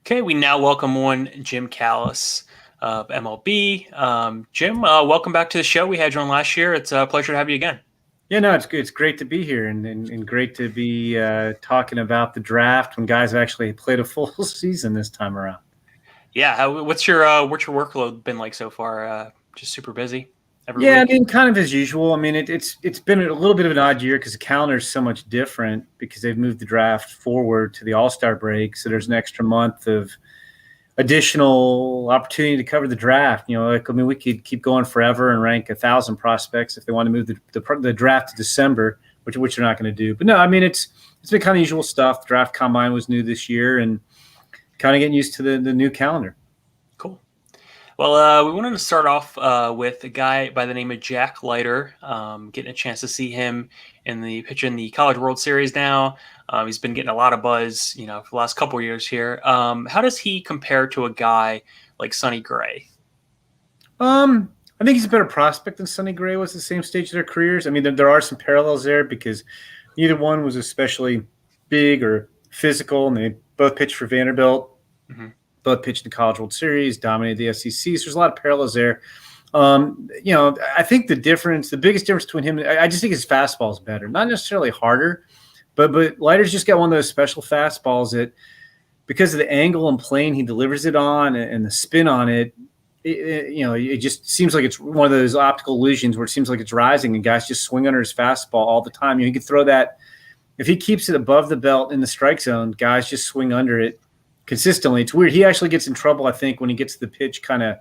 Okay, we now welcome on Jim Callis of MLB. Jim, welcome back to the show. We had you on last year. It's a pleasure to have you again. Yeah, no, it's good. It's great to be here and great to be talking about the draft when guys have actually played a full season this time around. Yeah, what's your workload been like so far? Just super busy every Yeah, I week. mean, kind of as usual. I mean, it's been a little bit of an odd year because the calendar is so much different because they've moved the draft forward to the All-Star break, so there's an extra month of additional opportunity to cover the draft. We could keep going forever and rank 1,000 prospects if they want to move the draft to December, which they're not going to do. But no, I mean it's been kind of usual stuff. The draft combine was new this year, and kind of getting used to the new calendar. Cool. Well, we wanted to start off with a guy by the name of Jack Leiter. Getting a chance to see him in the College World Series now. He's been getting a lot of buzz, for the last couple of years here. How does he compare to a guy like Sonny Gray? I think he's a better prospect than Sonny Gray was at the same stage of their careers. I mean, there are some parallels there because neither one was especially big or physical, and they both pitched for Vanderbilt. Mm-hmm. Both pitched in the College World Series, dominated the SEC. So there's a lot of parallels there. I think the biggest difference between him, I just think his fastball is better. Not necessarily harder, but Leiter's just got one of those special fastballs that, because of the angle and plane he delivers it on and the spin on it, it just seems like it's one of those optical illusions where it seems like it's rising and guys just swing under his fastball all the time. He could throw that. If he keeps it above the belt in the strike zone, guys just swing under it consistently. It's weird. He actually gets in trouble, I think, when he gets the pitch kind of,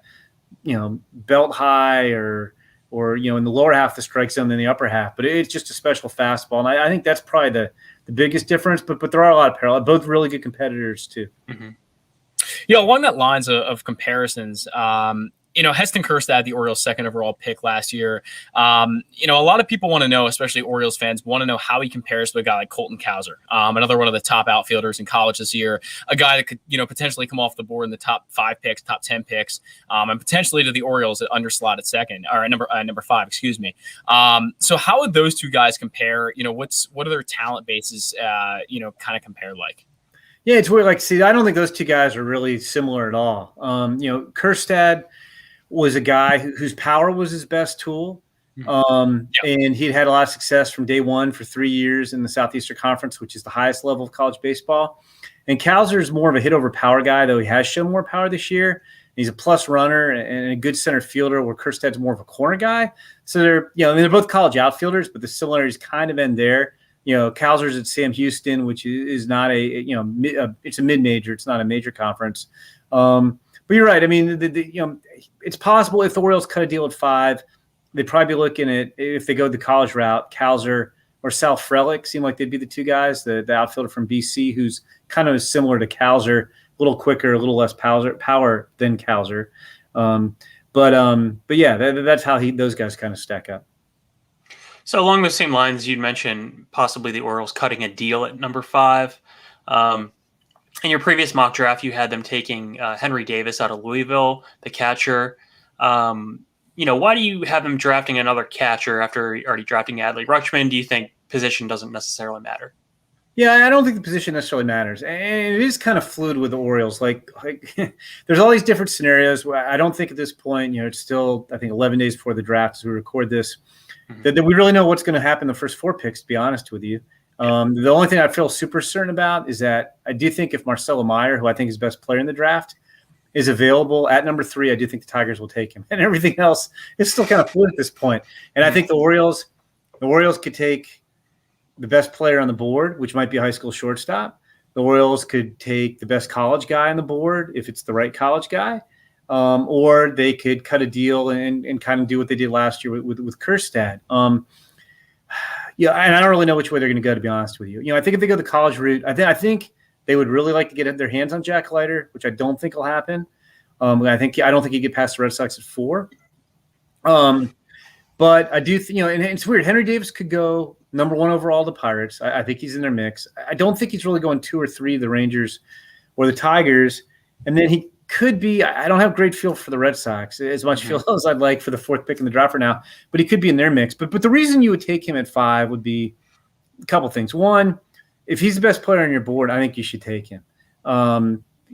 belt high or in the lower half of the strike zone than the upper half. But it's just a special fastball. And I think that's probably the biggest difference. But there are a lot of parallels. Both really good competitors, too. Mm-hmm. Along that lines of comparisons, Heston Kjerstad, the Orioles' second overall pick last year. A lot of people want to know, especially Orioles fans, want to know how he compares to a guy like Colton Cowser, another one of the top outfielders in college this year, a guy that could, potentially come off the board in the top 5 picks, top 10 picks, and potentially to the Orioles at underslot at second or at number 5, excuse me. So how would those two guys compare? What are their talent bases, kind of compare like? Yeah, it's weird. I don't think those two guys are really similar at all. Kjerstad was a guy whose power was his best tool. And he'd had a lot of success from day one for 3 years in the Southeastern Conference, which is the highest level of college baseball. And Cowser is more of a hit over power guy, though he has shown more power this year. He's a plus runner and a good center fielder, where Kjerstad's more of a corner guy. So they're both college outfielders, but the similarities kind of end there. Cowser's at Sam Houston, which is not it's a mid-major. It's not a major conference. But you're right. I mean, it's possible if the Orioles cut a deal at 5, they'd probably be looking at, if they go the college route, Cowser or Sal Frelick seem like they'd be the two guys, the outfielder from BC, who's kind of similar to Cowser, a little quicker, a little less power than Cowser. But yeah, that's how those guys kind of stack up. So along the same lines, you'd mentioned possibly the Orioles cutting a deal at number 5. In your previous mock draft, you had them taking Henry Davis out of Louisville, the catcher. Why do you have them drafting another catcher after already drafting Adley Rutschman? Do you think position doesn't necessarily matter? Yeah, I don't think the position necessarily matters. And it is kind of fluid with the Orioles. Like there's all these different scenarios. I don't think at this point, it's still, I think, 11 days before the draft as we record this, that we really know what's going to happen the first 4 picks, to be honest with you. The only thing I feel super certain about is that I do think if Marcelo Meyer, who I think is the best player in the draft, is available at number 3, I do think the Tigers will take him. And everything else is still kind of fluid at this point. And I think the Orioles could take the best player on the board, which might be a high school shortstop. The Orioles could take the best college guy on the board if it's the right college guy. Or they could cut a deal and kind of do what they did last year with Kjerstad. And I don't really know which way they're going to go, to be honest with you. I think if they go the college route, I think they would really like to get their hands on Jack Leiter, which I don't think will happen. I don't think he get past the Red Sox at 4. But I do, and it's weird. Henry Davis could go number 1 overall to Pirates. I think he's in their mix. I don't think he's really going 2 or 3 the Rangers or the Tigers. And then he could be, I don't have great feel for the Red Sox, as much feel as I'd like for the 4th pick in the draft for now, but he could be in their mix. But the reason you would take him at 5 would be a couple things. One, if he's the best player on your board, I think you should take him.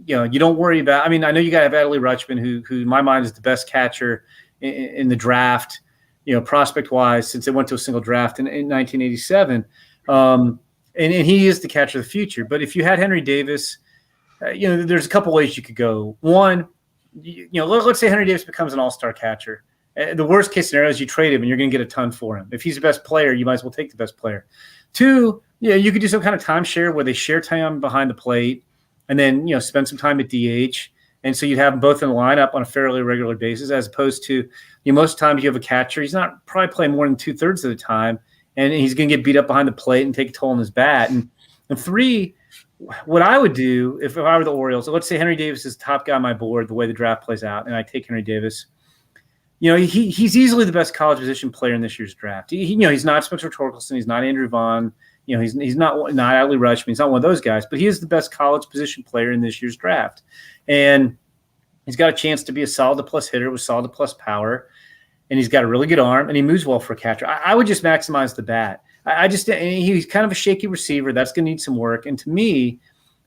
you don't worry about. I mean, I know you got to have Adley Rutschman, who in my mind is the best catcher in the draft, prospect wise, since it went to a single draft in 1987. And he is the catcher of the future. But if you had Henry Davis, there's a couple ways you could go. One, let's say Henry Davis becomes an all-star catcher. The worst case scenario is you trade him and you're going to get a ton for him. If he's the best player, you might as well take the best player. Two, you could do some kind of timeshare where they share time behind the plate and then, spend some time at DH. And so you'd have them both in the lineup on a fairly regular basis, as opposed to, most times you have a catcher. He's not probably playing more than 2/3 of the time, and he's going to get beat up behind the plate and take a toll on his bat. And three, what I would do if I were the Orioles, so let's say Henry Davis is the top guy on my board, the way the draft plays out, and I take Henry Davis. He's easily the best college position player in this year's draft. He's not Spencer Torkelson. He's not Andrew Vaughn. He's not Adley Rutschman. He's not one of those guys, but he is the best college position player in this year's draft. And he's got a chance to be a solid to plus hitter with solid to plus power. And he's got a really good arm, and he moves well for a catcher. I would just maximize the bat. He's kind of a shaky receiver. That's going to need some work. And to me,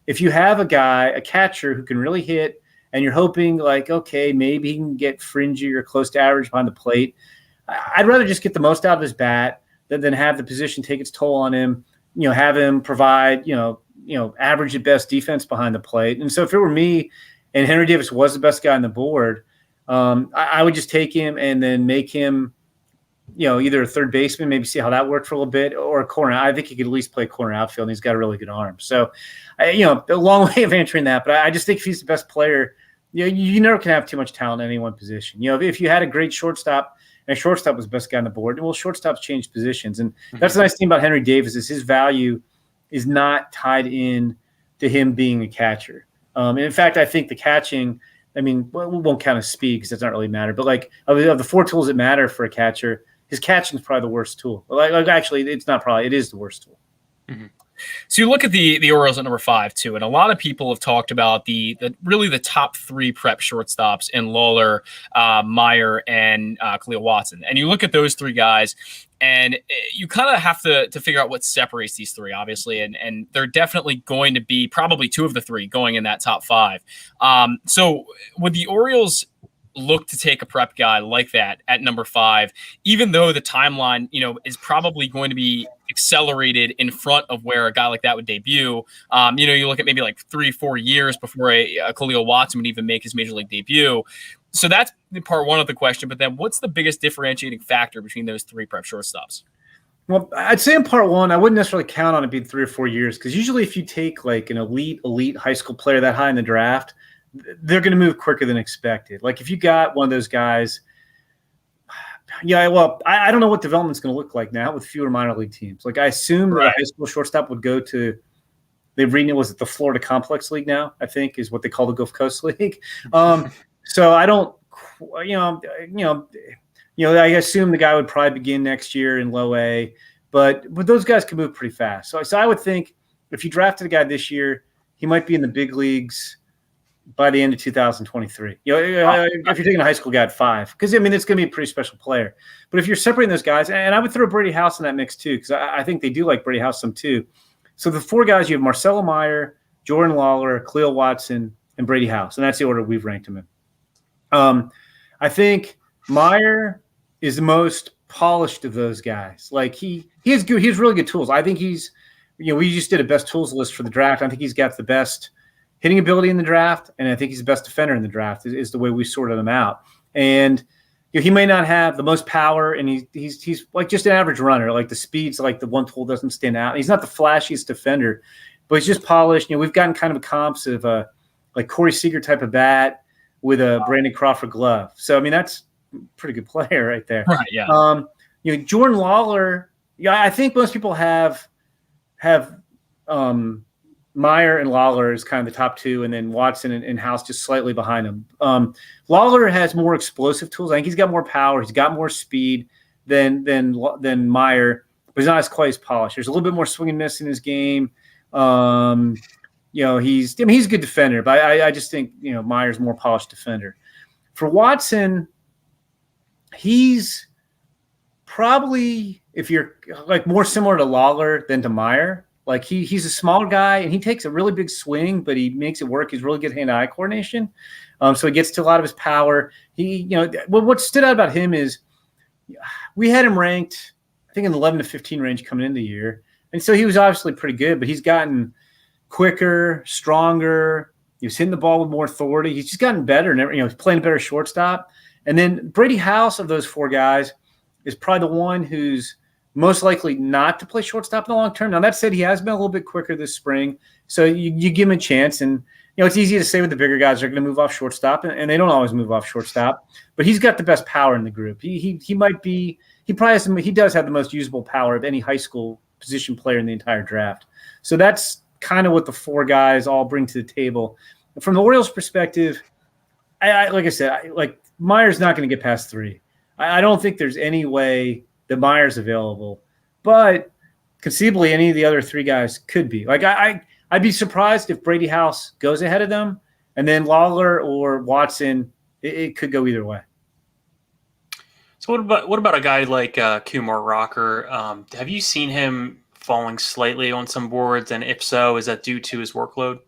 if you have a catcher who can really hit, and you're hoping okay, maybe he can get fringy or close to average behind the plate, I'd rather just get the most out of his bat than have the position take its toll on him, have him provide, average at best defense behind the plate. And so if it were me and Henry Davis was the best guy on the board, I would just take him and then make him, either a third baseman, maybe see how that worked for a little bit, or a corner. I think he could at least play corner outfield, and he's got a really good arm. So, a long way of answering that, but I just think if he's the best player, you never can have too much talent in any one position. If you had a great shortstop, and a shortstop was the best guy on the board, well, shortstops change positions. And that's the nice thing about Henry Davis is his value is not tied in to him being a catcher. And in fact, I think the catching, we won't count his speed because it doesn't really matter. But of the four tools that matter for a catcher, his catching is probably the worst tool. Actually, it's not probably. It is the worst tool. Mm-hmm. So you look at the Orioles at number 5 too, and a lot of people have talked about the really the top 3 prep shortstops in Lawler, Meyer, and Khalil Watson. And you look at those 3 guys, and you kind of have to figure out what separates these 3, obviously, and they're definitely going to be probably 2 of the 3 going in that top 5. So would the Orioles look to take a prep guy like that at number 5, even though the timeline, is probably going to be accelerated in front of where a guy like that would debut? You look at maybe 3-4 years before a Khalil Watson would even make his major league debut. So that's part one of the question. But then what's the biggest differentiating factor between those 3 prep shortstops? Well, I'd say in part one, I wouldn't necessarily count on it being 3 or 4 years, because usually if you take an elite high school player that high in the draft, they're going to move quicker than expected. If you got one of those guys, I don't know what development's going to look like now with fewer minor league teams. I assume that a high school shortstop would go to, they've renamed, was it the Florida Complex League now, I think is what they call the Gulf Coast League. So I don't, I assume the guy would probably begin next year in low A, but those guys can move pretty fast. So I would think if you drafted a guy this year, he might be in the big leagues by the end of 2023. If you're taking a high school guy at 5, because it's going to be a pretty special player. But if you're separating those guys, and I would throw Brady House in that mix too, because I think they do like Brady House some too. So the 4 guys, you have Marcelo Meyer, Jordan Lawler, Khalil Watson, and Brady House, and that's the order we've ranked him in. I think Meyer is the most polished of those guys. He has good, he has really good tools. I think he's, we just did a best tools list for the draft. I think he's got the best hitting ability in the draft, and I think he's the best defender in the draft is the way we sorted them out. And he may not have the most power, and he's just an average runner. The speed's the one tool doesn't stand out. He's not the flashiest defender, but he's just polished. We've gotten kind of comps of Corey Seager type of bat with a Brandon Crawford glove. So that's a pretty good player right there. Right. Yeah. Jordan Lawler. I think most people have Meyer and Lawler is kind of the top 2, and then Watson and House just slightly behind him. Lawler has more explosive tools. I think he's got more power. He's got more speed than Meyer, but he's not quite as polished. There's a little bit more swing and miss in his game. He's a good defender, but I just think Meyer's a more polished defender. For Watson, he's probably, if you're more similar to Lawler than to Meyer. Like he's a smaller guy and he takes a really big swing, but he makes it work. He's really good hand-eye coordination. So he gets to a lot of his power. What stood out about him is we had him ranked, I think, in the 11 to 15 range coming into the year. And so he was obviously pretty good, but he's gotten quicker, stronger. He was hitting the ball with more authority. He's just gotten better, and he's playing a better shortstop. And then Brady House, of those four guys, is probably the one who's most likely not to play shortstop in the long term. Now, that said, he has been a little bit quicker this spring, so you give him a chance. And it's easy to say with the bigger guys they're going to move off shortstop, and they don't always move off shortstop. But he's got the best power in the group. He does have the most usable power of any high school position player in the entire draft. So that's kind of what the four guys all bring to the table. From the Orioles' perspective, like I said, Meyer's not going to get past 3. I don't think there's any way that Meyer's available, but conceivably any of the other 3 guys could be. I'd be surprised if Brady House goes ahead of them, and then Lawler or Watson. It could go either way. So what about a guy like Kumar Rocker? Have you seen him falling slightly on some boards, and if so, is that due to his workload?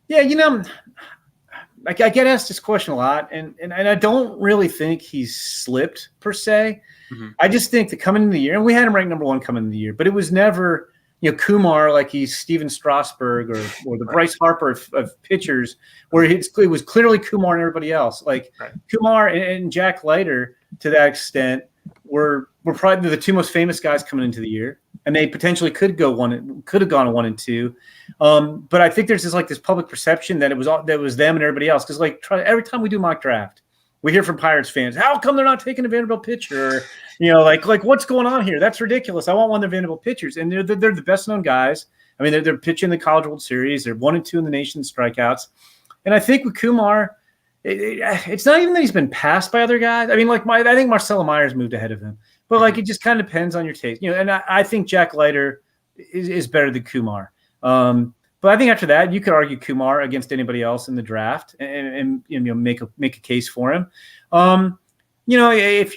Yeah, I get asked this question a lot, and I don't really think he's slipped per se. Mm-hmm. I just think that coming into the year, and we had him ranked number 1 coming into the year, but it was never Kumar like he's Steven Strasburg or the Bryce Harper of pitchers, where it was clearly Kumar and everybody else. Kumar and Jack Leiter, to that extent, were probably the 2 most famous guys coming into the year, and they potentially could have gone 1 and 2. But I think there's this public perception that it was them and everybody else. Because every time we do mock draft, we hear from Pirates fans, how come they're not taking a Vanderbilt pitcher? What's going on here? That's ridiculous. I want one of the Vanderbilt pitchers, and they're the best known guys. I mean, they're pitching the College World Series. They're 1 and 2 in the nation strikeouts, and I think with Kumar, it's not even that he's been passed by other guys. I mean, I think Marcelo Myers moved ahead of him, but it just kind of depends on your taste, And I think Jack Leiter is better than Kumar. But I think after that, you could argue Kumar against anybody else in the draft and make a case for him. If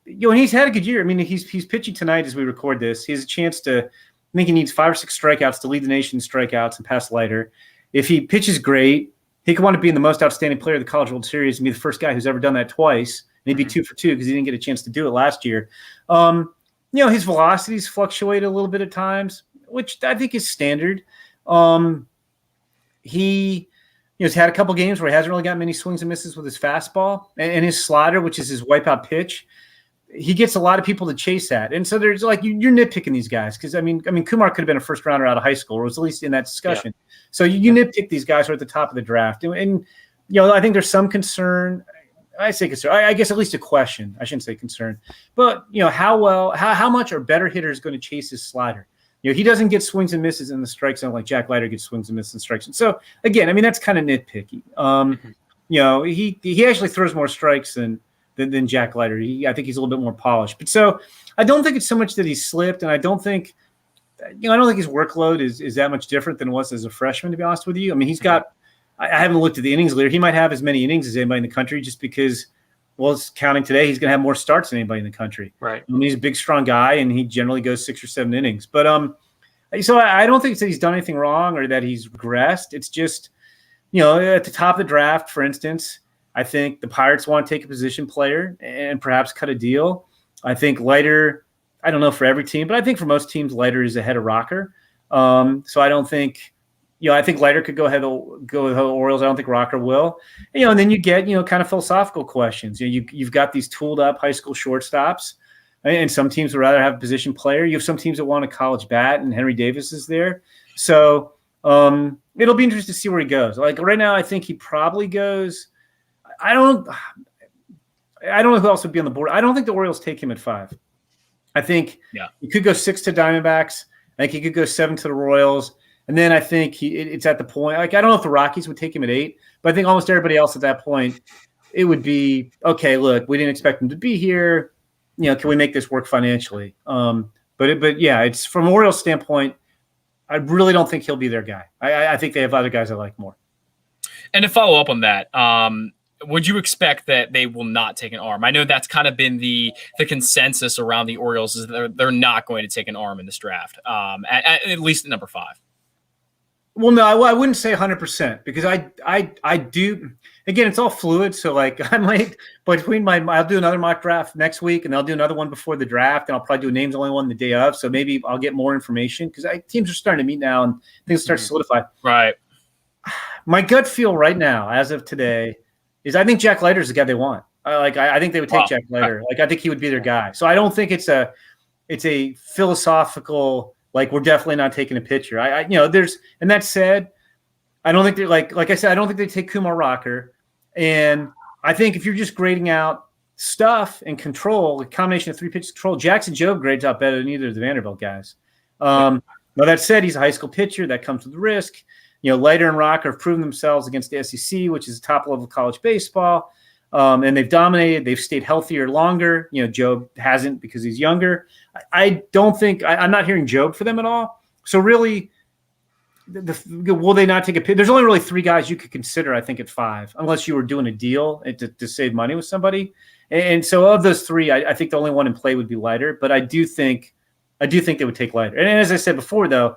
he's had a good year. I mean, he's pitching tonight as we record this. He has a chance to. I think he needs 5 or 6 strikeouts to lead the nation in strikeouts and pass Leiter. If he pitches great, he could wind up being the most outstanding player of the College World Series and be the first guy who's ever done that twice. And he'd be 2 for 2 because he didn't get a chance to do it last year. His velocities fluctuate a little bit at times, which I think is standard. He's had a couple games where he hasn't really got many swings and misses with his fastball and his slider, which is his wipeout pitch. He gets a lot of people to chase that. And so there's you're nitpicking these guys. Cause I mean, Kumar could have been a first rounder out of high school, or was at least in that discussion. Yeah. So you nitpick these guys who are at the top of the draft. And I think there's some concern. I say concern. I guess at least a question. I shouldn't say concern. But how much are better hitters going to chase his slider? He doesn't get swings and misses in the strike zone like Jack Leiter gets swings and misses in the strike zone. So again, I mean, that's kind of nitpicky. He actually throws more strikes than Jack Leiter. I think he's a little bit more polished. But so I don't think it's so much that he's slipped, and I don't think his workload is that much different than it was as a freshman, to be honest with you. I mean, he's got. I haven't looked at the innings leader. He might have as many innings as anybody in the country, just because. Well, it's counting today. He's going to have more starts than anybody in the country. Right. I mean, he's a big, strong guy, and he generally goes 6 or 7 innings. But so I don't think that he's done anything wrong or that he's regressed. It's just, at the top of the draft, for instance, I think the Pirates want to take a position player and perhaps cut a deal. I think Leiter, I don't know for every team, but I think for most teams, Leiter is ahead of Rocker. So I don't think. I think Leiter could go with the Orioles. I don't think Rocker will. And then you get, kind of philosophical questions. You've got these tooled up high school shortstops, and some teams would rather have a position player. You have some teams that want a college bat, and Henry Davis is there. So it'll be interesting to see where he goes. Right now, I think he probably goes. I don't know who else would be on the board. I don't think the Orioles take him at 5. I think he could go 6 to Diamondbacks. I think he could go 7 to the Royals. And then I think it's at the point, I don't know if the Rockies would take him at 8, but I think almost everybody else at that point, it would be, okay, look, we didn't expect him to be here. Can we make this work financially? But it's from Orioles' standpoint, I really don't think he'll be their guy. I think they have other guys I like more. And to follow up on that, would you expect that they will not take an arm? I know that's kind of been the consensus around the Orioles is that they're not going to take an arm in this draft, at least at number 5. Well, no, I wouldn't say 100% because I do. Again, it's all fluid. So like I might I'll do another mock draft next week, and I'll do another one before the draft, and I'll probably do a names only one the day of. So maybe I'll get more information because teams are starting to meet now and things start to solidify. Right. My gut feel right now, as of today, is I think Jack Leiter is the guy they want. I think they would take Jack Leiter. Like I think he would be their guy. So I don't think it's a philosophical. Like we're definitely not taking a pitcher. And that said, I don't think they're like I said, I don't think they take Kumar Rocker. And I think if you're just grading out stuff and control, a combination of 3 pitches control, Jackson Jobe grades out better than either of the Vanderbilt guys. Now that said, he's a high school pitcher that comes with risk. Leiter and Rocker have proven themselves against the SEC, which is top level of college baseball. And they've dominated. They've stayed healthier longer. Jobe hasn't because he's younger. I don't think I'm not hearing Jobe for them at all. So really, will they not take a pick? There's only really 3 guys you could consider, I think, at 5, unless you were doing a deal to save money with somebody. And so of those 3, I think the only one in play would be Leiter. But I do think they would take Leiter. And as I said before, though,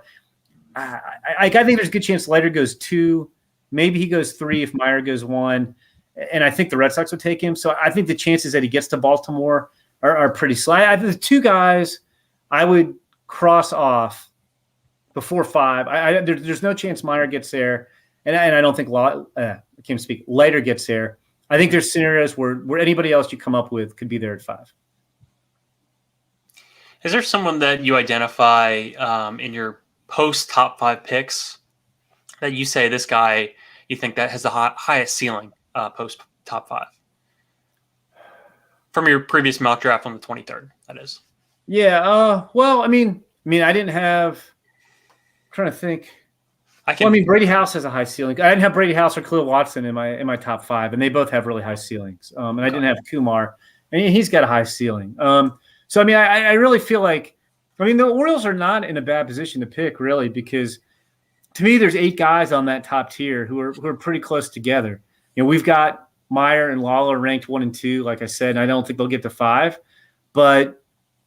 I think there's a good chance Leiter goes 2. Maybe he goes 3 if Meyer goes 1. And I think the Red Sox would take him. So I think the chances that he gets to Baltimore are pretty slight. The 2 guys I would cross off before 5. There's no chance Meyer gets there. And I don't think Leiter gets there. I think there's scenarios where anybody else you come up with could be there at 5. Is there someone that you identify in your post top 5 picks that you say this guy you think that has the highest ceiling post top 5 from your previous mock draft on the 23rd? That is. Yeah. Well, I mean, I didn't have. I'm trying to think. Brady House has a high ceiling. I didn't have Brady House or Khalil Watson in my top 5, and they both have really high ceilings. And I didn't have Kumar, and he's got a high ceiling. So I really feel like, the Orioles are not in a bad position to pick, really, because to me, there's 8 guys on that top tier who are pretty close together. We've got Meyer and Lawler ranked 1 and 2, like I said, and I don't think they'll get to 5, but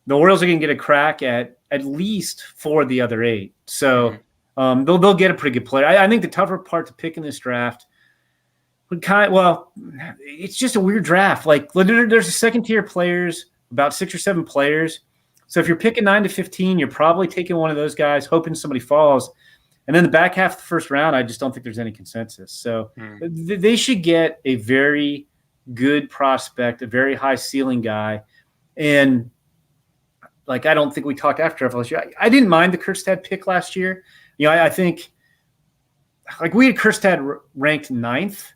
the Orioles are going to get a crack at least 4 of the other 8. So they'll get a pretty good player. I think the tougher part to pick in this draft would it's just a weird draft. Like there's a second tier players, about 6 or 7 players. So if you're picking 9 to 15, you're probably taking one of those guys, hoping somebody falls. And then the back half of the first round, I just don't think there's any consensus. So they should get a very good prospect, a very high ceiling guy. And I don't think we talked after last year. I didn't mind the Kjerstad pick last year. I think we had Kjerstad ranked 9th,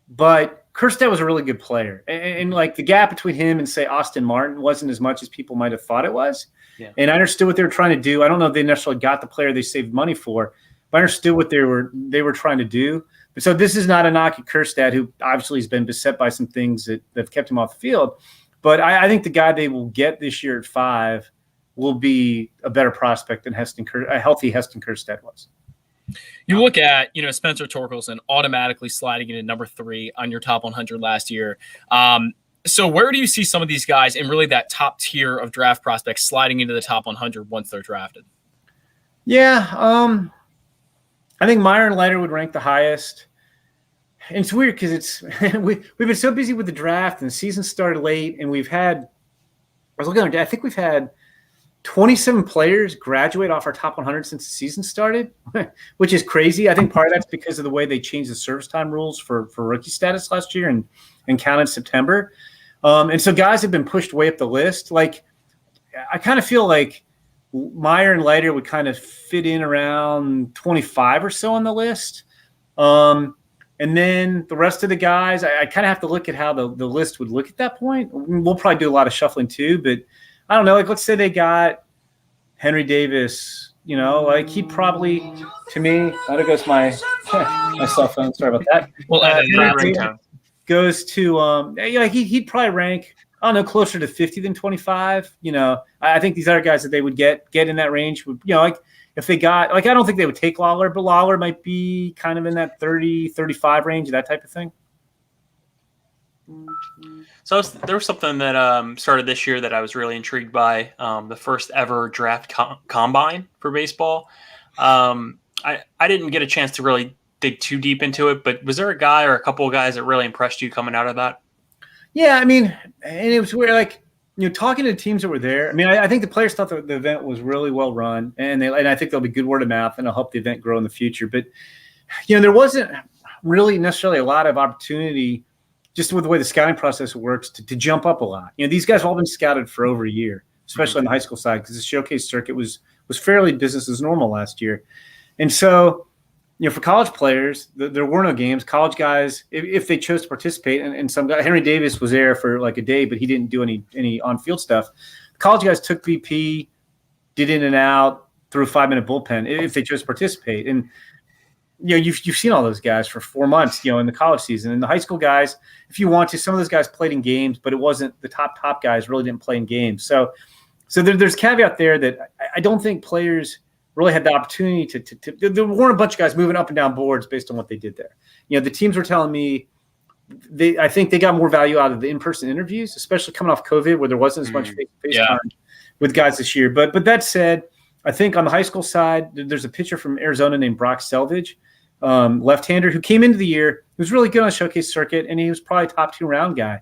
but Kjerstad was a really good player. And the gap between him and, say, Austin Martin wasn't as much as people might have thought it was. Yeah. And I understood what they were trying to do. I don't know if they necessarily got the player they saved money for, but I understood what they were trying to do. But so this is not a knock at Kjerstad, who obviously has been beset by some things that have kept him off the field. But I think the guy they will get this year at 5 will be a better prospect than a healthy Heston Kjerstad was. You look at, Spencer Torkelson automatically sliding into number 3 on your top 100 last year. So where do you see some of these guys in really that top tier of draft prospects sliding into the top 100 once they're drafted? Yeah, I think Meyer and Leiter would rank the highest. And it's weird because we've been so busy with the draft and the season started late, and I think we've had 27 players graduate off our top 100 since the season started, which is crazy. I think part of that's because of the way they changed the service time rules for rookie status last year and counted September. And so guys have been pushed way up the list. I kind of feel like Meyer and Leiter would kind of fit in around 25 or so on the list. And then the rest of the guys, I kind of have to look at how the list would look at that point. We'll probably do a lot of shuffling too, but I don't know. Let's say they got Henry Davis, he'd probably, to me, there goes my cell phone. Sorry about that. Well, goes to, he'd probably rank, I don't know, closer to 50 than 25. I think these other guys that they would get in that range would, if they got, I don't think they would take Lawler, but Lawler might be kind of in that 30, 35 range, that type of thing. So there was something that started this year that I was really intrigued by. The first ever draft combine for baseball. I didn't get a chance to really dig too deep into it, but was there a guy or a couple of guys that really impressed you coming out of that? Yeah, I mean, and it was weird, like, talking to the teams that were there. I mean, I think the players thought the event was really well run, and I think there'll be good word of mouth, and it'll help the event grow in the future. But there wasn't really necessarily a lot of opportunity, just with the way the scouting process works, to jump up a lot. These guys have all been scouted for over a year, especially on the high school side, because the showcase circuit was fairly business as normal last year. And so, for college players, there were no games. College guys, if they chose to participate, and some guy, Henry Davis was there for like a day, but he didn't do any on-field stuff. College guys took BP, did in and out, threw a 5-minute bullpen if they chose to participate. And you've seen all those guys for 4 months, in the college season. And the high school guys, if you want to, some of those guys played in games, but it wasn't the top guys really didn't play in games. So there's caveat there that I don't think players really had the opportunity to there weren't a bunch of guys moving up and down boards based on what they did there. The teams were telling me I think they got more value out of the in-person interviews, especially coming off COVID, where there wasn't as much face-to-face time with guys this year. But that said, I think on the high school side, there's a pitcher from Arizona named Brock Selvage, left-hander, who came into the year. He was really good on the showcase circuit, and he was probably a top 2 round guy.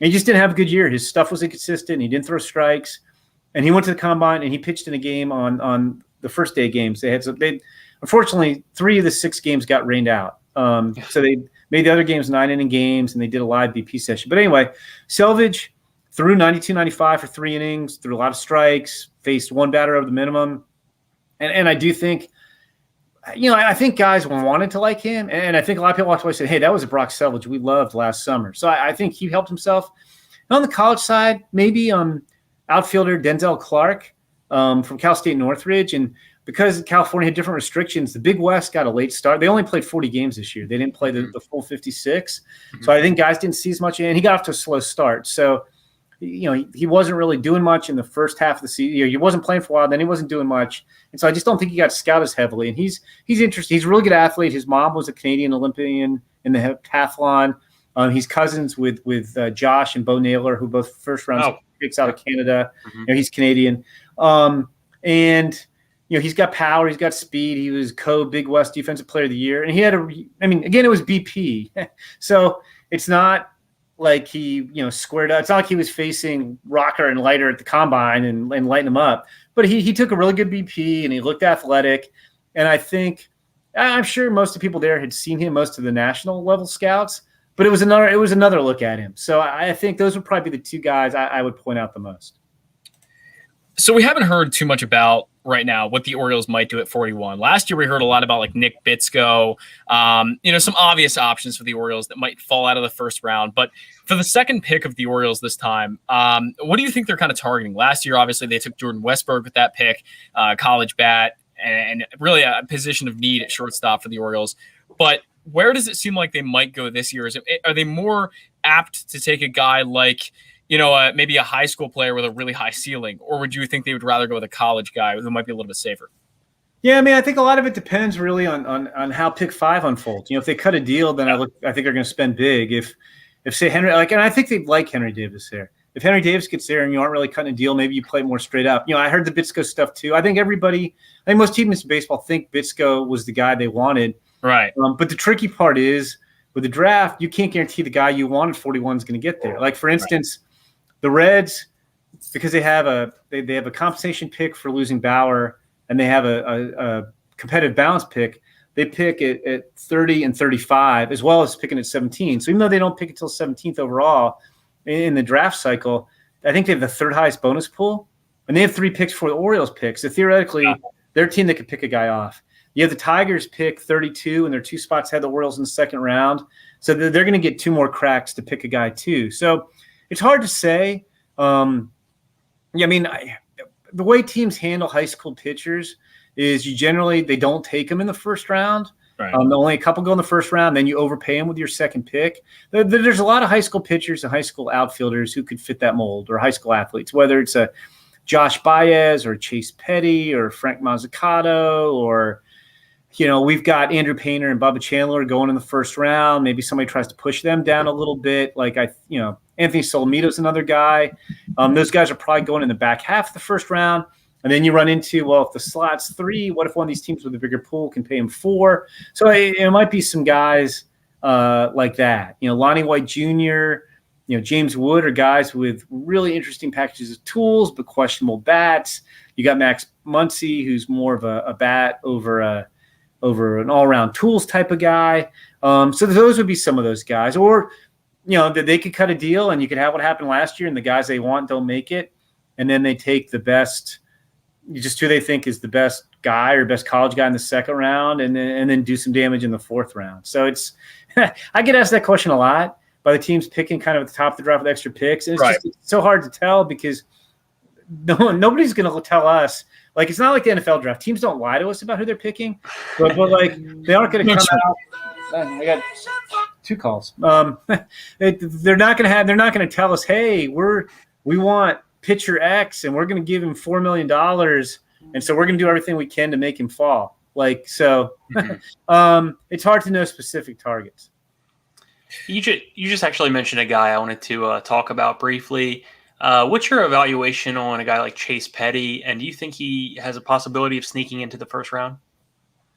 And he just didn't have a good year. His stuff was inconsistent. He didn't throw strikes. And he went to the combine, and he pitched in a game on the first day games. They unfortunately 3 of the 6 games got rained out. So they made the other games 9-inning games, and they did a live BP session. But anyway, Selvage threw 92-95 for 3 innings, threw a lot of strikes, faced 1 batter over the minimum. And I do think, I think guys wanted to like him. And I think a lot of people walked away and said, hey, that was a Brock Selvage we loved last summer. So I think he helped himself. And on the college side, maybe outfielder Denzel Clark from Cal State Northridge. And because California had different restrictions, the Big West got a late start. They only played 40 games this year. They didn't play the full 56. So I think guys didn't see as much. And he got off to a slow start. So, he wasn't really doing much in the first half of the season. He wasn't playing for a while. Then he wasn't doing much. And so I just don't think he got scouted as heavily. And he's interesting. He's a really good athlete. His mom was a Canadian Olympian in the heptathlon. He's cousins with Josh and Bo Naylor, who both first round picks out of Canada. He's Canadian. And he's got power. He's got speed. He was Big West Defensive Player of the Year. And he had again, it was BP. So it's not like he, squared up. It's not like he was facing Rocker and Leiter at the combine and lighting them up. But he took a really good BP, and he looked athletic. And I'm sure most of the people there had seen him, most of the national level scouts. But it was another look at him. So I think those would probably be the 2 guys I would point out the most. So we haven't heard too much about right now what the Orioles might do at 41. Last year we heard a lot about like Nick Bitsko, some obvious options for the Orioles that might fall out of the first round. But for the second pick of the Orioles this time, what do you think they're kind of targeting? Last year, obviously, they took Jordan Westberg with that pick, college bat, and really a position of need at shortstop for the Orioles. But where does it seem like they might go this year? Are they more apt to take a guy like maybe a high school player with a really high ceiling, or would you think they would rather go with a college guy who might be a little bit safer? Yeah, I think a lot of it depends really on how pick 5 unfolds. If they cut a deal, then I think they're going to spend big. If say Henry, and I think they'd like Henry Davis there. If Henry Davis gets there and you aren't really cutting a deal, maybe you play more straight up. I heard the Bitsko stuff too. I think most teams in baseball think Bitsko was the guy they wanted. Right. But the tricky part is with the draft, you can't guarantee the guy you want at 41 is going to get there. Like for instance, the Reds, because they have a compensation pick for losing Bauer, and they have a competitive balance pick. They pick at 30 and 35, as well as picking at 17. So even though they don't pick until 17th overall in the draft cycle, I think they have the 3rd highest bonus pool, and they have 3 picks for the Orioles pick. So theoretically, they're a team that could pick a guy off. You have the Tigers pick 32, and they're 2 spots ahead of the Orioles in the second round. So they're going to get 2 more cracks to pick a guy too. So it's hard to say. The way teams handle high school pitchers is they don't take them in the first round. Right. Only a couple go in the first round, then you overpay them with your second pick. There's a lot of high school pitchers and high school outfielders who could fit that mold, or high school athletes, whether it's a Josh Baez or Chase Petty or Frank Mazzucato or we've got Andrew Painter and Bubba Chandler going in the first round. Maybe somebody tries to push them down a little bit. Like Anthony Solomito's another guy. Those guys are probably going in the back half of the first round. And then you run into, well, if the slot's 3, what if one of these teams with a bigger pool can pay him 4? So it might be some guys like that. Lonnie White Jr., James Wood are guys with really interesting packages of tools, but questionable bats. You got Max Muncy, who's more of a bat over an all-around tools type of guy. So those would be some of those guys. Or, that they could cut a deal and you could have what happened last year and the guys they want don't make it. And then they take the best, just who they think is the best guy or best college guy in the second round and then do some damage in the fourth round. So it's I get asked that question a lot by the teams picking kind of at the top of the draft with extra picks. And it's so hard to tell because nobody's going to tell us. Like, it's not like the NFL draft. Teams don't lie to us about who they're picking, but like they aren't going to come out. I got 2 calls. They're not going to tell us, hey, we want pitcher X and we're going to give him $4 million. And so we're going to do everything we can to make him fall. Like, so it's hard to know specific targets. You just actually mentioned a guy I wanted to talk about briefly. What's your evaluation on a guy like Chase Petty, and do you think he has a possibility of sneaking into the first round?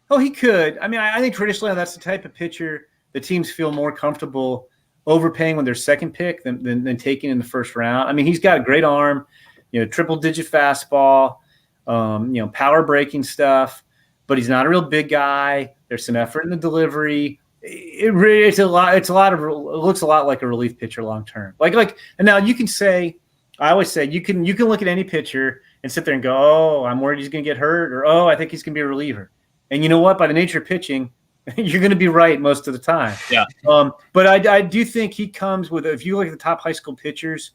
Oh, he could. I mean, I think traditionally that's the type of pitcher the teams feel more comfortable overpaying with their second pick than taking in the first round. I mean, he's got a great arm, triple-digit fastball, power breaking stuff, but he's not a real big guy. There's some effort in the delivery. It looks a lot like a relief pitcher long term. Like, and now you can say, I always say you can look at any pitcher and sit there and go, oh, I'm worried he's going to get hurt, or oh, I think he's going to be a reliever. And you know what? By the nature of pitching, you're going to be right most of the time. Yeah. But I do think he comes with, if you look at the top high school pitchers,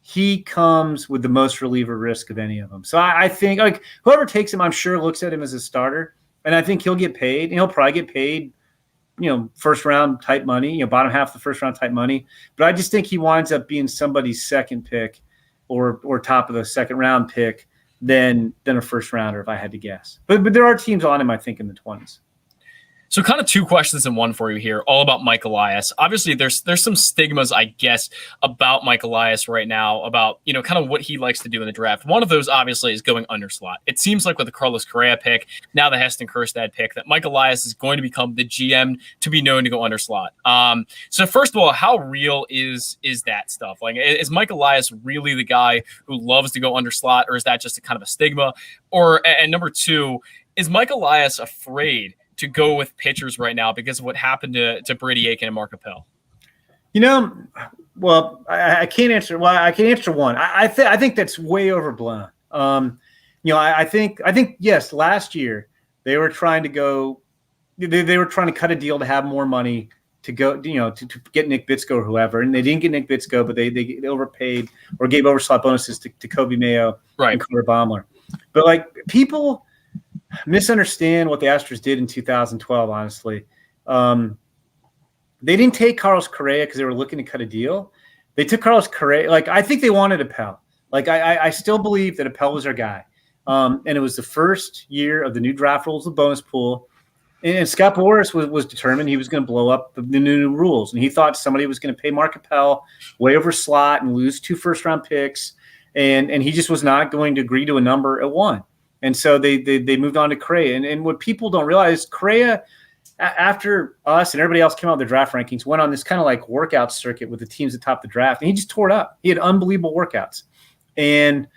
he comes with the most reliever risk of any of them. So I think like whoever takes him, I'm sure looks at him as a starter, and I think he'll get paid. He'll probably get paid, first round type money, bottom half of the first round type money. But I just think he winds up being somebody's second pick or top of the second round pick than a first rounder, if I had to guess. But there are teams on him, I think, in the 20s. So kind of 2 questions in one for you here, all about Mike Elias. Obviously, there's some stigmas, I guess, about Mike Elias right now, about, kind of what he likes to do in the draft. One of those, obviously, is going under slot. It seems like with the Carlos Correa pick, now the Heston Kjerstad pick, that Mike Elias is going to become the GM to be known to go under slot. So first of all, how real is that stuff? Like, is Mike Elias really the guy who loves to go under slot, or is that just a kind of a stigma? And number 2, is Mike Elias afraid to go with pitchers right now because of what happened to Brady Aiken and Mark Appel? Well, I can't answer. Well, I can answer one. I think that's way overblown. I think yes. Last year they were trying to go. They were trying to cut a deal to have more money to go. To get Nick Bitsko or whoever, and they didn't get Nick Bitsko, but they overpaid or gave overslot bonuses to Kobe Mayo and Carter Baumler. But like people misunderstand what the Astros did in 2012, honestly. They didn't take Carlos Correa because they were looking to cut a deal. They took Carlos Correa. Like, I think they wanted Appel. Like, I still believe that Appel was their guy. And it was the first year of the new draft rules, the bonus pool. And Scott Boras was determined he was going to blow up the new rules. And he thought somebody was going to pay Mark Appel way over slot and lose 2 first-round picks. And he just was not going to agree to a number at 1. And so they moved on to Correa. And what people don't realize, Correa, after us and everybody else came out with the draft rankings, went on this kind of like workout circuit with the teams at top of the draft. And he just tore it up. He had unbelievable workouts. And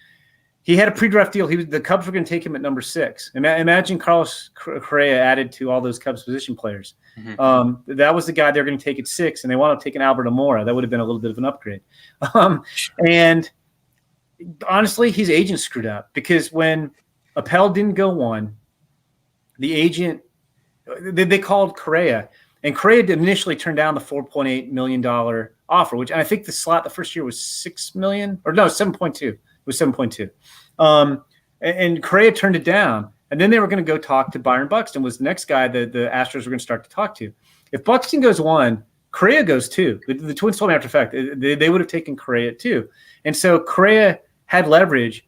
he had a pre-draft deal. The Cubs were going to take him at number 6. Imagine Carlos Correa added to all those Cubs position players. Mm-hmm. That was the guy they were going to take at 6, and they wound up taking Albert Amora. That would have been a little bit of an upgrade. And honestly, his agent screwed up because when Appel didn't go 1, the agent they called Correa, and Correa initially turned down the $4.8 million offer, which I think the slot the first year was $6 million, or no, 7.2. It was 7.2. And Correa turned it down, and then they were going to go talk to Byron Buxton, was the next guy that the Astros were going to start to talk to. If Buxton goes 1, Correa goes 2. The Twins told me after the fact they would have taken Correa at 2, and so Correa had leverage,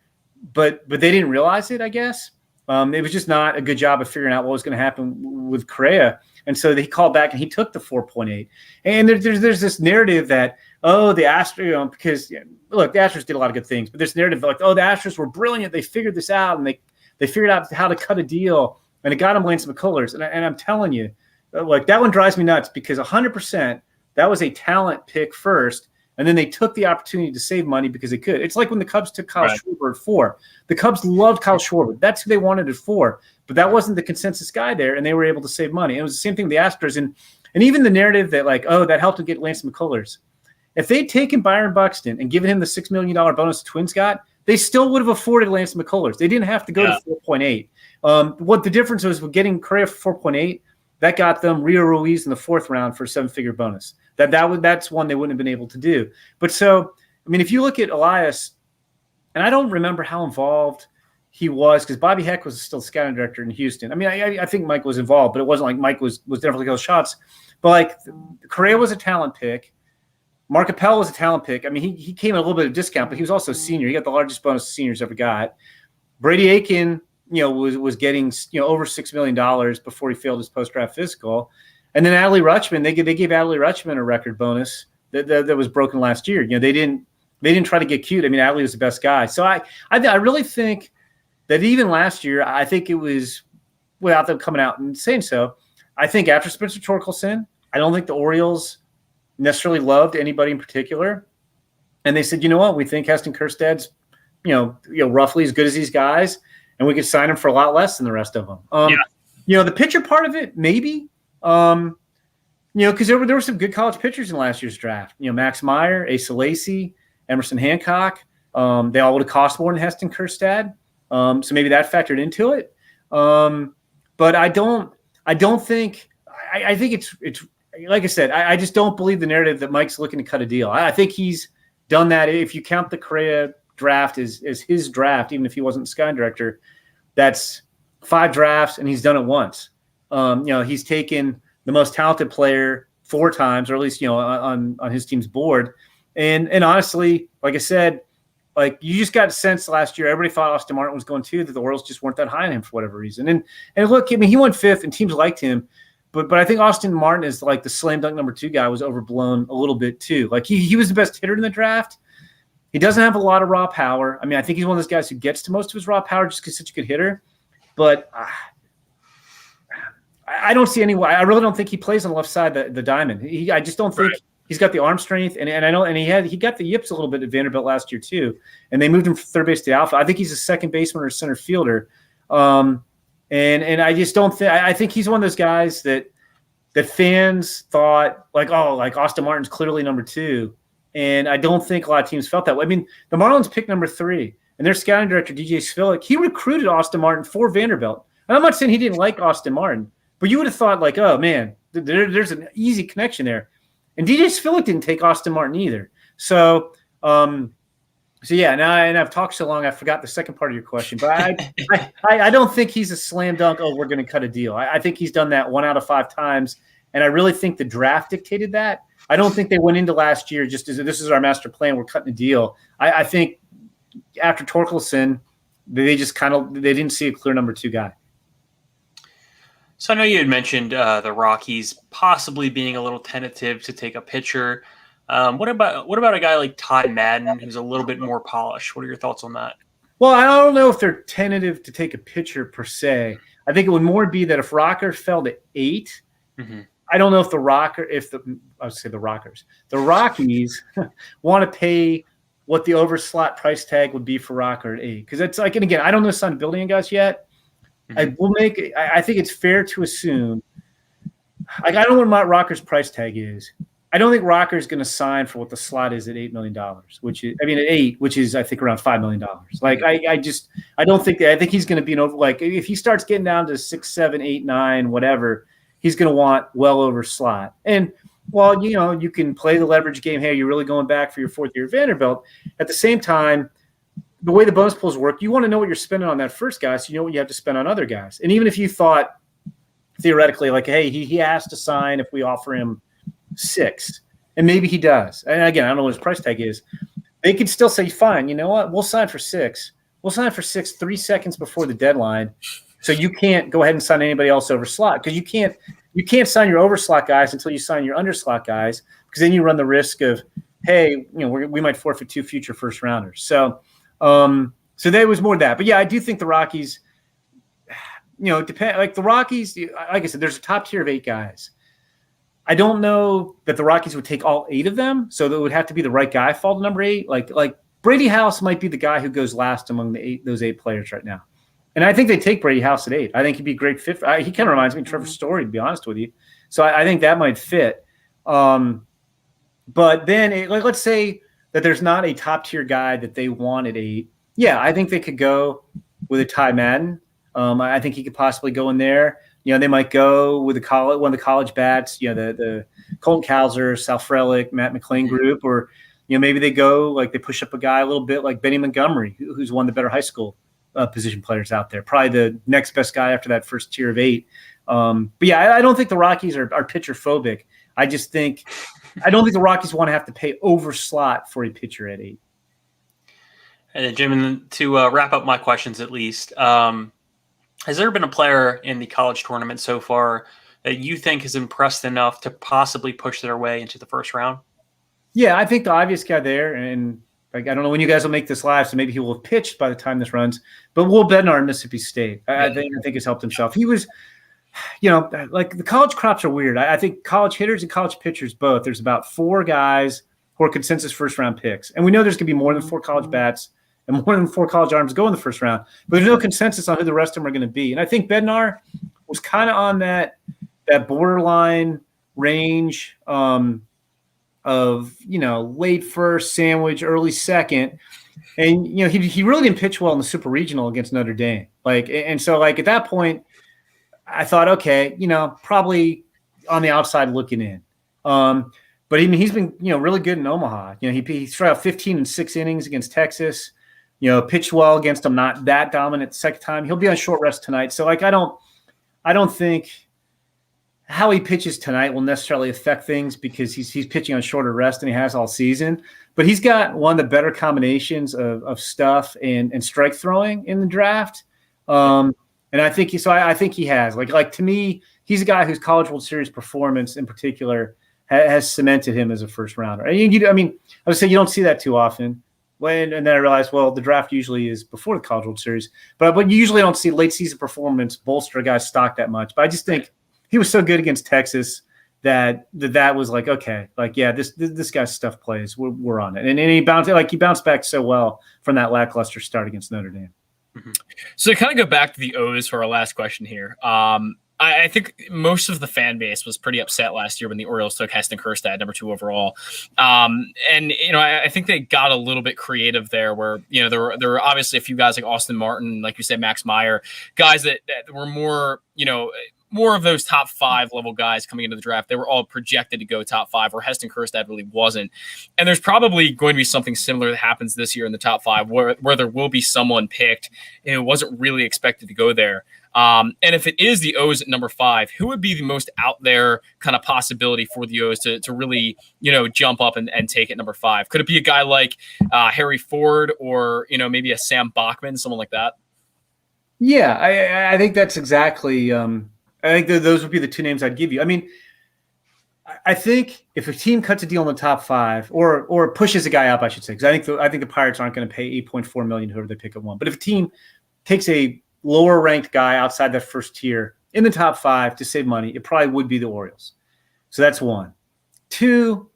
but they didn't realize it, I guess. It was just not a good job of figuring out what was going to happen with Correa. And so he called back and he took the 4.8. And there's this narrative that, oh, the Astros, because look, the Astros did a lot of good things, but this narrative like, oh, the Astros were brilliant. They figured this out and they figured out how to cut a deal and it got them Lance McCullers. And I'm telling you, like that one drives me nuts because 100% that was a talent pick first. And then they took the opportunity to save money because they could. It's like when the Cubs took Kyle Schwarber at 4. The Cubs loved Kyle Schwarber. That's who they wanted at 4. But that wasn't the consensus guy there, and they were able to save money. And it was the same thing with the Astros. And even the narrative that, like, oh, that helped to get Lance McCullers. If they'd taken Byron Buxton and given him the $6 million bonus the Twins got, they still would have afforded Lance McCullers. They didn't have to go to 4.8. What the difference was with getting Correa for 4.8, that got them Rio Ruiz in the 4th round for a 7-figure bonus. That's one they wouldn't have been able to do. But so, I mean, if you look at Elias, and I don't remember how involved he was because Bobby Heck was still scouting director in Houston. I mean, I think Mike was involved, but it wasn't like Mike was definitely those shots. But like Correa was a talent pick. Mark Appel was a talent pick. I mean, he came at a little bit of discount, but he was also a senior. He got the largest bonus seniors ever got. Brady Aiken, was getting over $6 million before he failed his post-draft physical. And then Adley Rutschman, they gave Adley Rutschman a record bonus that was broken last year. They didn't try to get cute. I mean, Adley was the best guy. So I really think that even last year, I think it was without them coming out and saying so. I think after Spencer Torkelson, I don't think the Orioles necessarily loved anybody in particular. And they said, you know what, we think Heston Kjerstad's, roughly as good as these guys, and we could sign him for a lot less than the rest of them. The pitcher part of it, maybe. Because there were some good college pitchers in last year's draft. Max Meyer, Asa Lacy, Emerson Hancock. They all would have cost more than Heston Kjerstad. So maybe that factored into it. But I don't think. I think it's like I said. I just don't believe the narrative that Mike's looking to cut a deal. I think he's done that. If you count the Correa draft as his draft, even if he wasn't the sky director, that's 5 drafts, and he's done it once. He's taken the most talented player 4 times, or at least, on his team's board. And honestly, like I said, like you just got a sense last year, everybody thought Austin Martin was going to, that the Orioles just weren't that high on him for whatever reason. And look, I mean, he went 5th and teams liked him, but I think Austin Martin is like the slam dunk number 2 guy was overblown a little bit too. Like he was the best hitter in the draft. He doesn't have a lot of raw power. I mean, I think he's one of those guys who gets to most of his raw power just because he's such a good hitter. But I don't see any way. I really don't think he plays on the left side of the diamond. I just don't think he's got the arm strength. And I know, and he got the yips a little bit at Vanderbilt last year too. And they moved him from third base to outfield. I think he's a second baseman or a center fielder. And I just don't think. I think he's one of those guys that fans thought like Austin Martin's clearly number 2. And I don't think a lot of teams felt that way. I mean, the Marlins picked number 3, and their scouting director, DJ Svilick, he recruited Austin Martin for Vanderbilt. And I'm not saying he didn't like Austin Martin, but you would have thought like, oh, man, there's an easy connection there. And DJ Svilick didn't take Austin Martin either. So yeah, now and I've talked so long, I forgot the second part of your question. But I don't think he's a slam dunk, oh, we're going to cut a deal. I think he's done that 1 out of 5 times, and I really think the draft dictated that. I don't think they went into last year just as this is our master plan, we're cutting a deal. I think after Torkelson, they just they didn't see a clear number 2 guy. So I know you had mentioned the Rockies possibly being a little tentative to take a pitcher. What about a guy like Todd Madden, who's a little bit more polished? What are your thoughts on that? Well, I don't know if they're tentative to take a pitcher per se. I think it would more be that if Rocker fell to 8, I don't know if the Rockies want to pay what the overslot price tag would be for Rocker at 8. Because it's like, and again, I don't know sign building guys yet. I think it's fair to assume, like, I don't know what Rocker's price tag is. I don't think Rocker's going to sign for what the slot is at $8 million, which is, at 8, which is, I think, around $5 million. Like, I don't think that. I think he's going to be like, if he starts getting down to 6, 7, 8, 9, whatever, he's going to want well over slot. And while, you can play the leverage game, hey, you're really going back for your 4th year at Vanderbilt, at the same time, the way the bonus pools work, you want to know what you're spending on that first guy, so you know what you have to spend on other guys. And even if you thought theoretically, like, hey, he has to sign if we offer him 6, and maybe he does. And again, I don't know what his price tag is. They could still say, fine, you know what? We'll sign for 6. We'll sign for 6 3 seconds before the deadline. So you can't go ahead and sign anybody else over slot because you can't sign your over slot guys until you sign your under slot guys, because then you run the risk of, hey, we might forfeit 2 future first rounders. So that was more that. But yeah, I do think the Rockies, depend, like the Rockies, like I said, there's a top tier of 8 guys. I don't know that the Rockies would take all 8 of them, so that would have to be the right guy fall to number 8. Like Brady House might be the guy who goes last among those 8 players right now. And I think they take Brady House at 8. I think he'd be a great fit. He kind of reminds me of Trevor Story, to be honest with you. So I think that might fit. But then let's say that there's not a top tier guy that they want at 8. Yeah, I think they could go with a Ty Madden. I think he could possibly go in there. They might go with one of the college bats, the Colton Cowser, Sal Frelick, Matt McClain group, or maybe they go like they push up a guy a little bit like Benny Montgomery, who's one of the better high school position players out there, probably the next best guy after that first tier of 8. But yeah, I don't think the Rockies are pitcher phobic. I don't think the Rockies want to have to pay over slot for a pitcher at 8. And then, Jim, to wrap up my questions at least, has there been a player in the college tournament so far that you think has impressed enough to possibly push their way into the first round? Yeah, I think the obvious guy there, and I don't know when you guys will make this live, so maybe he will have pitched by the time this runs, but Will Bednar in Mississippi State, I think has helped himself. He was, like the college crops are weird. I think college hitters and college pitchers both, there's about 4 guys who are consensus first-round picks. And we know there's going to be more than 4 college bats and more than 4 college arms go in the first round, but there's no consensus on who the rest of them are going to be. And I think Bednar was kind of on that borderline range of late first, sandwich, early second, and he really didn't pitch well in the Super Regional against Notre Dame. So at that point, I thought, okay, probably on the outside looking in. But he's been really good in Omaha. He struck out 15 in 6 innings against Texas. Pitched well against them, not that dominant the second time. He'll be on short rest tonight. So I don't think how he pitches tonight will necessarily affect things because he's pitching on shorter rest than he has all season. But he's got one of the better combinations of stuff and strike throwing in the draft. And I think he has like to me, he's a guy whose College World Series performance in particular has cemented him as a first rounder. I would say you don't see that too often. And then I realized, well, the draft usually is before the College World Series, but you usually don't see late season performance bolster a guy's stock that much. But I just think he was so good against Texas that was like, okay, yeah, this guy's stuff plays. We're on it, and he bounced back so well from that lackluster start against Notre Dame. Mm-hmm. So to kind of go back to the O's for our last question here. I think most of the fan base was pretty upset last year when the Orioles took Heston Kjerstad, number 2 overall. I think they got a little bit creative there where, there were obviously a few guys like Austin Martin, like you said, Max Meyer, guys that were more, more of those top 5 level guys coming into the draft. They were all projected to go top 5, where Heston Kjerstad really wasn't. And there's probably going to be something similar that happens this year in the top 5 where there will be someone picked and it wasn't really expected to go there. And if it is the O's at number 5, who would be the most out there kind of possibility for the O's to really, jump up and take it number 5? Could it be a guy like Harry Ford or, maybe a Sam Bachman, someone like that? Yeah, I think that's exactly I think those would be the 2 names I'd give you. I think if a team cuts a deal in the top 5 or pushes a guy up, I should say, because I think the Pirates aren't going to pay $8.4 million whoever they pick at 1. But if a team takes a lower ranked guy outside that first tier in the top 5 to save money, it probably would be the Orioles. So that's 1. 2,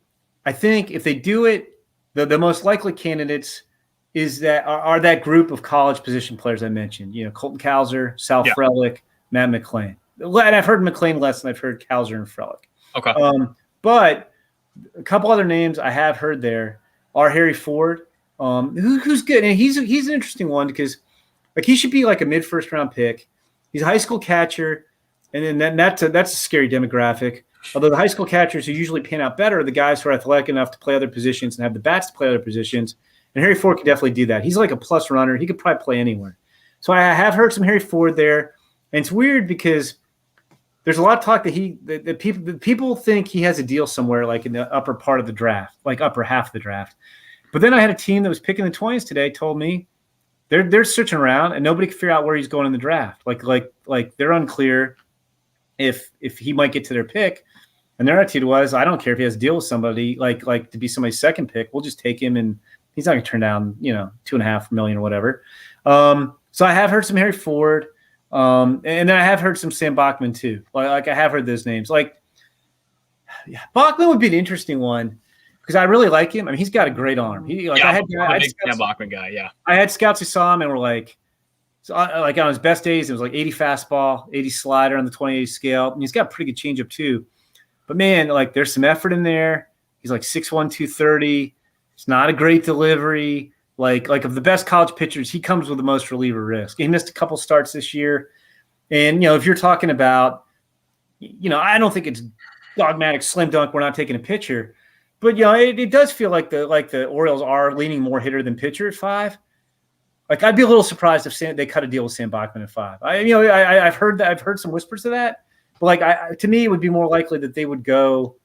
I think if they do it, the most likely candidates are that group of college position players I mentioned. Colton Cowser, Sal Frelick, Matt McClain. And I've heard McClain less than I've heard Cowser and Frelick. Okay. But a couple other names I have heard there are Harry Ford, who's good. And he's an interesting one because he should be like a mid-first round pick. He's a high school catcher, and then that's a scary demographic. Although the high school catchers who usually pan out better are the guys who are athletic enough to play other positions and have the bats to play other positions. And Harry Ford can definitely do that. He's like a plus runner. He could probably play anywhere. So I have heard some Harry Ford there. And it's weird because there's a lot of talk that people think he has a deal somewhere like in the upper part of the draft, like upper half of the draft. But then I had a team that was picking the 20s today told me they're searching around and nobody can figure out where he's going in the draft. Like they're unclear if he might get to their pick. And their attitude was, I don't care if he has a deal with somebody like to be somebody's second pick. We'll just take him, and he's not going to turn down, $2.5 million or whatever. So I have heard some Harry Ford, and then I have heard some Sam Bachman too. Like I have heard those names. Like, yeah, Bachman would be an interesting one because I really like him. I mean, he's got a great arm. I'm a big Sam Bachman guy. Yeah, I had scouts who saw him and were like, like on his best days, it was like 80 fastball, 80 slider on the 20-80 scale, and he's got a pretty good changeup too. But man, like there's some effort in there. He's like 6'1", 230. It's not a great delivery. Like of the best college pitchers, he comes with the most reliever risk. He missed a couple starts this year. And, if you're talking about, I don't think it's dogmatic slam dunk. We're not taking a pitcher. But, it does feel like the Orioles are leaning more hitter than pitcher at 5. Like I'd be a little surprised if they cut a deal with Sam Bachman at 5. I've heard some whispers of that. But to me, it would be more likely that they would go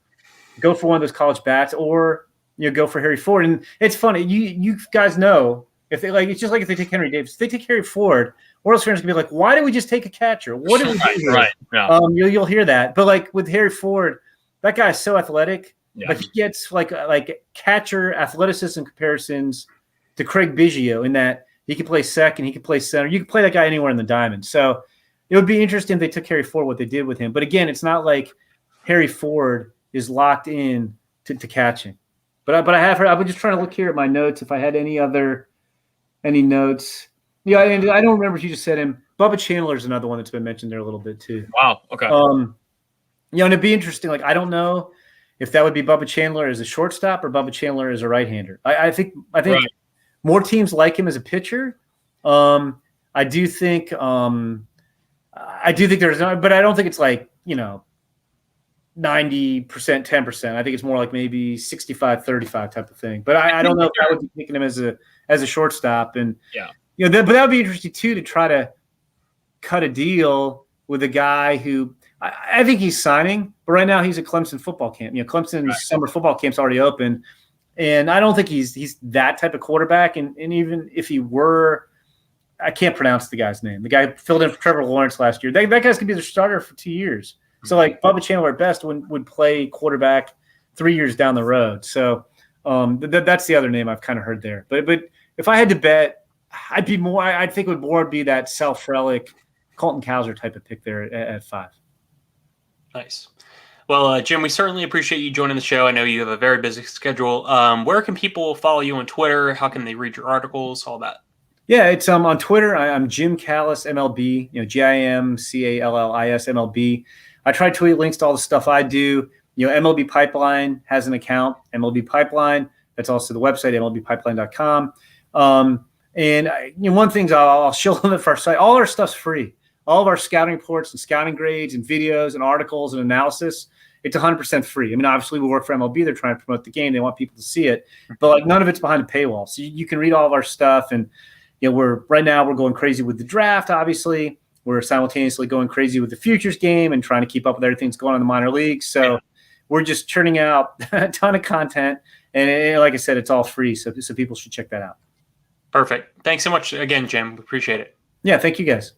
for one of those college bats, or go for Harry Ford. And it's funny, you guys know if they it's just like if they take Henry Davis, if they take Harry Ford, Orioles fans can be like, why did we just take a catcher? What did we do here? Right. Yeah. You'll hear that. But like with Harry Ford, that guy is so athletic, but he gets like catcher athleticism comparisons to Craig Biggio in that he can play second, he can play center. You can play that guy anywhere in the diamond. So it would be interesting if they took Harry Ford, what they did with him. But again, it's not like Harry Ford is locked in to catching. But I have heard. I was just trying to look here at my notes if I had any notes. Yeah, and I don't remember if you just said him. Bubba Chandler is another one that's been mentioned there a little bit too. Wow. Okay. And it'd be interesting. Like I don't know if that would be Bubba Chandler as a shortstop or Bubba Chandler as a right-hander. I think right. More teams like him as a pitcher. I do think there's, but I don't think it's like 90%, 10%. I think it's more like maybe 65-35 type of thing. But I don't know if I would be picking him as a shortstop. And but that would be interesting too to try to cut a deal with a guy who I think he's signing, but right now he's at Clemson football camp. Clemson's summer football camp's already open, and I don't think he's that type of quarterback. And even if he were, I can't pronounce the guy's name. The guy filled in for Trevor Lawrence last year. That guy's gonna be the starter for 2 years. So like Bubba Chandler at best would play quarterback 3 years down the road. So that's the other name I've kind of heard there. But if I had to bet, I think it would more be that Sal Frelick, Colton Cowser type of pick there at 5. Nice. Well, Jim, we certainly appreciate you joining the show. I know you have a very busy schedule. Where can people follow you on Twitter? How can they read your articles? All that. Yeah, it's on Twitter. I'm Jim Callis, MLB. GIMCALLIS MLB. I try to tweet links to all the stuff I do. MLB Pipeline has an account, MLB Pipeline. That's also the website, MLBpipeline.com. And one thing I'll show them for our site. All our stuff's free. All of our scouting reports and scouting grades and videos and articles and analysis, it's 100% free. I mean, obviously we work for MLB. They're trying to promote the game. They want people to see it. But none of it's behind a paywall. So you can read all of our stuff. And we're going crazy with the draft, obviously. We're simultaneously going crazy with the futures game and trying to keep up with everything that's going on in the minor leagues. So we're just churning out a ton of content. And like I said, it's all free. So people should check that out. Perfect. Thanks so much again, Jim. We appreciate it. Yeah, thank you guys.